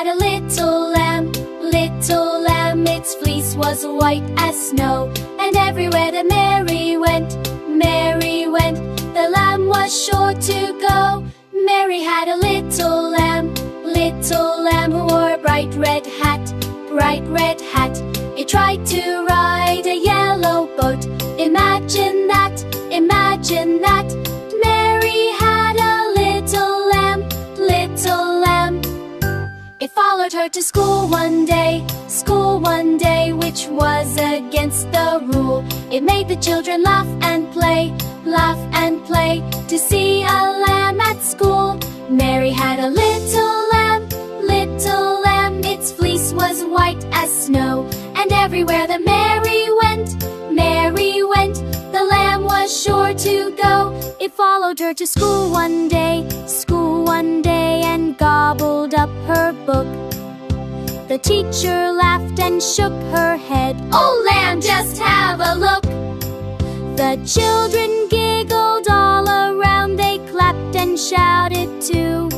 had a little lamb, its fleece was white as snow. And everywhere that Mary went, the lamb was sure to go. Mary had a little lamb who wore a bright red hat. It tried to ride a yellow boat. Imagine that, Mary had a little lamb. It followed her to school one day, which was against the rule. It made the children laugh and play, to see a lamb at school. Mary had a little lamb, its fleece was white as snow. And everywhere that Mary went, the lamb was sure to go. It followed her to school one day, and gobbled up her book. The teacher laughed and shook her head. "Oh, lamb, just have a look!" The children giggled all around. They clapped and shouted too.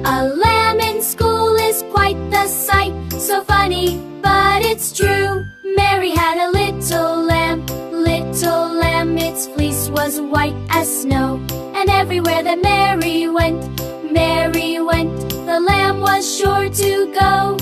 A lamb in school is quite the sight, so funny, but it's true. Mary had a little lamb, its fleece was white as snow. And everywhere that Mary went, the lamb was sure to go.